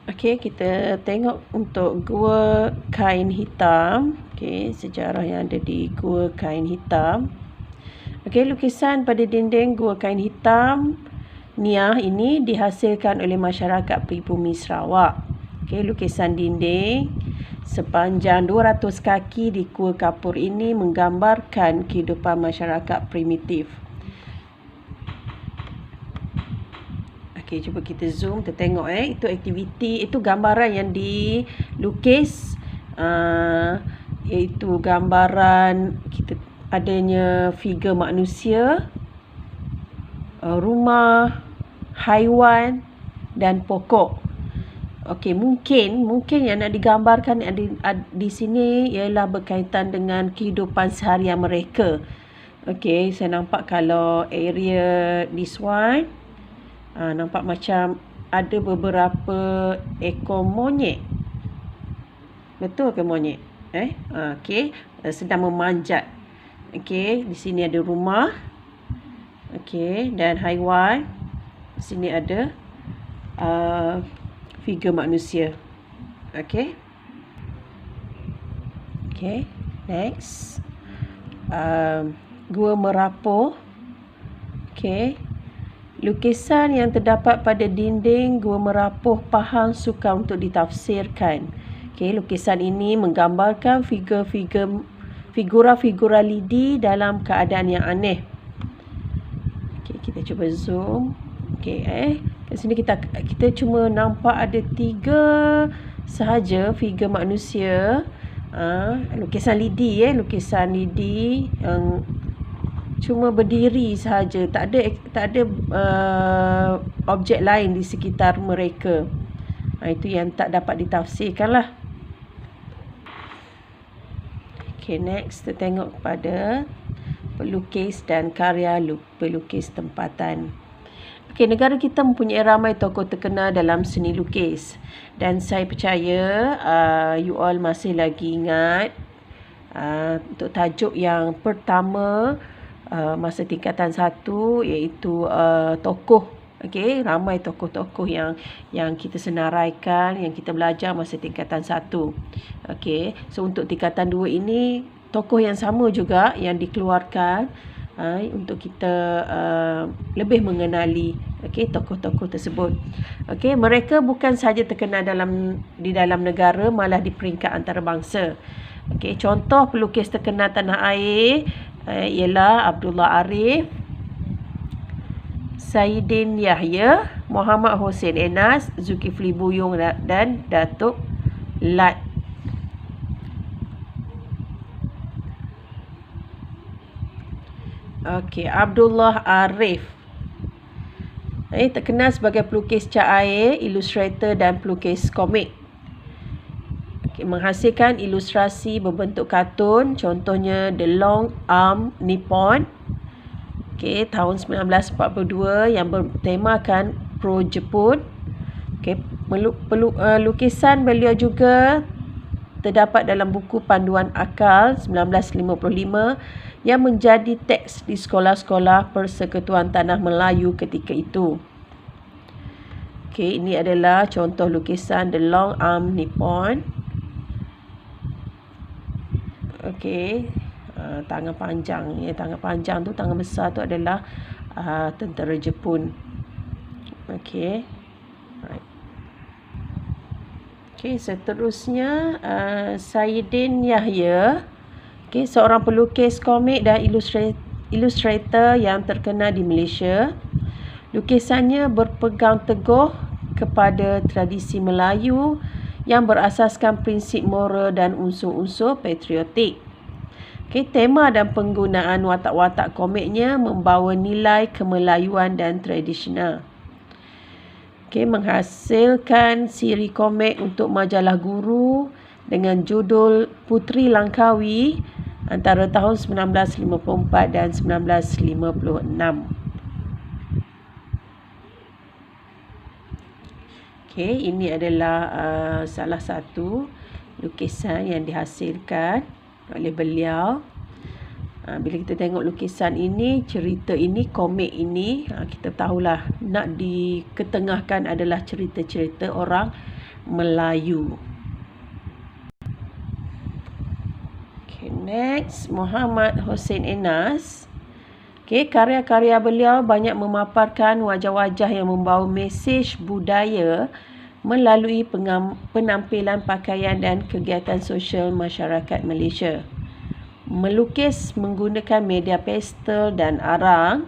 Okey, kita tengok untuk Gua Kain Hitam. Okey, sejarah yang ada di Gua Kain Hitam. Okey, lukisan pada dinding Gua Kain Hitam Niah ini dihasilkan oleh masyarakat pribumi Sarawak. Okey, lukisan dinding sepanjang 200 kaki di Gua Kapur ini menggambarkan kehidupan masyarakat primitif. Okey, cuba kita zoom, kita tengok itu aktiviti, itu gambaran yang dilukis, iaitu gambaran kita adanya figure manusia, rumah, haiwan dan pokok. Okey, mungkin yang nak digambarkan di sini ialah berkaitan dengan kehidupan seharian mereka. Okey, saya nampak kalau area this one, nampak macam ada beberapa ekor monyet. Betul ke monyet? Okey, sedang memanjat. Okey, di sini ada rumah. Okey, dan haiwan. Di sini ada figure manusia. Okey. Okey, next. Gua Merapuh. Okey. Lukisan yang terdapat pada dinding Gua Merapuh Pahang sukar untuk ditafsirkan. Okey, lukisan ini menggambarkan figura-figura lidi dalam keadaan yang aneh. Okey, kita cuba zoom. Okey, kat sini kita cuma nampak ada 3 sahaja figure manusia. Lukisan lidi yang cuma berdiri sahaja, tak ada objek lain di sekitar mereka. Itu yang tak dapat ditafsirkan lah. Okay, next kita tengok kepada pelukis dan karya pelukis tempatan. Okay, negara kita mempunyai ramai tokoh terkenal dalam seni lukis, dan saya percaya you all masih lagi ingat untuk tajuk yang pertama masa tingkatan 1, iaitu tokoh. Okey, ramai tokoh-tokoh yang kita senaraikan, yang kita belajar masa tingkatan 1. Okey, so untuk tingkatan 2 ini tokoh yang sama juga yang dikeluarkan untuk kita lebih mengenali tokoh-tokoh tersebut. Okey, mereka bukan sahaja terkenal di dalam negara, malah di peringkat antarabangsa. Okey, contoh pelukis terkenal tanah air ialah Abdullah Arif, Saidin Yahya, Muhammad Hussein Enas, Zulkifli Buyung dan Datuk Lat. Okey, Abdullah Arif terkenal sebagai pelukis cat air, ilustrator dan pelukis komik. Menghasilkan ilustrasi berbentuk kartun, contohnya The Long Arm Nippon, tahun 1942, yang bertemakan pro-Jepun. Lukisan beliau juga terdapat dalam buku Panduan Akal 1955 yang menjadi teks di sekolah-sekolah Persekutuan Tanah Melayu ketika itu. Ini adalah contoh lukisan The Long Arm Nippon. Tangan panjang tu, tangan besar tu adalah tentera Jepun. Seterusnya Saidin Yahya, seorang pelukis komik dan ilustrator yang terkenal di Malaysia. Lukisannya berpegang teguh kepada tradisi Melayu yang berasaskan prinsip moral dan unsur-unsur patriotik. Tema dan penggunaan watak-watak komiknya membawa nilai kemelayuan dan tradisional. Menghasilkan siri komik untuk majalah Guru dengan judul Puteri Langkawi antara tahun 1954 dan 1956. Ini adalah salah satu lukisan yang dihasilkan oleh beliau. Bila kita tengok lukisan ini, cerita ini, komik ini, kita tahulah nak diketengahkan adalah cerita-cerita orang Melayu. Okay, next, Muhammad Hussein Enas. Okay, karya-karya beliau banyak memaparkan wajah-wajah yang membawa mesej budaya melalui penampilan pakaian dan kegiatan sosial masyarakat Malaysia. Melukis menggunakan media pastel dan arang.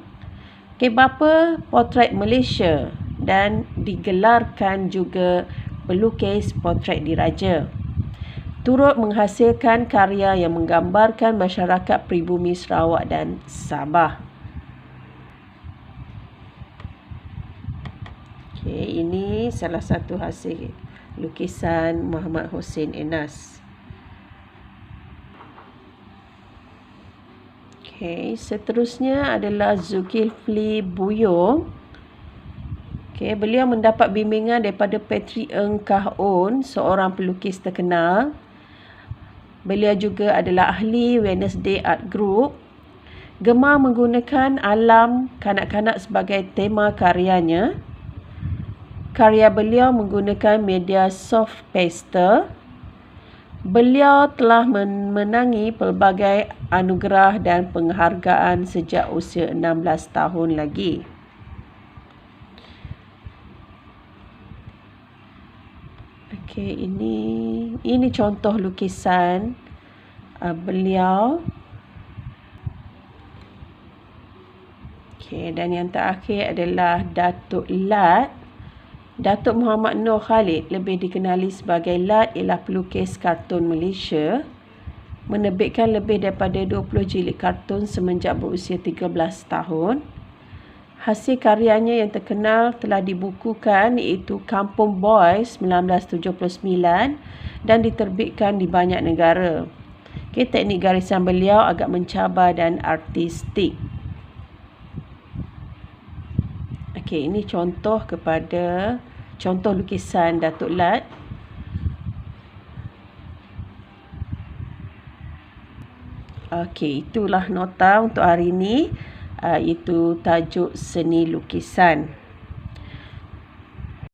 Okay, bapa potret Malaysia dan digelarkan juga pelukis potret diraja. Turut menghasilkan karya yang menggambarkan masyarakat pribumi Sarawak dan Sabah. Okay, ini salah satu hasil lukisan Muhammad Hussein Enas. Okay, seterusnya adalah Zulkifli Buyung. Okay, beliau mendapat bimbingan daripada Patri Eng Kah Un, seorang pelukis terkenal. Beliau juga adalah ahli Wednesday Art Group. Gemar menggunakan alam kanak-kanak sebagai tema karyanya. Karya beliau menggunakan media soft pastel. Beliau telah menangi pelbagai anugerah dan penghargaan sejak usia 16 tahun lagi. Okey, ini contoh lukisan beliau. Okey, dan yang terakhir adalah Datuk Lat. Datuk Muhammad Nur Khalid, lebih dikenali sebagai Lat, ialah pelukis kartun Malaysia. Menerbitkan lebih daripada 20 jilid kartun semenjak berusia 13 tahun. Hasil karyanya yang terkenal telah dibukukan iaitu Kampung Boys 1979 dan diterbitkan di banyak negara. Okay, teknik garisan beliau agak mencabar dan artistik. Okay, ini contoh lukisan Datuk Lat. Okay, itulah nota untuk hari ini. Itu tajuk seni lukisan.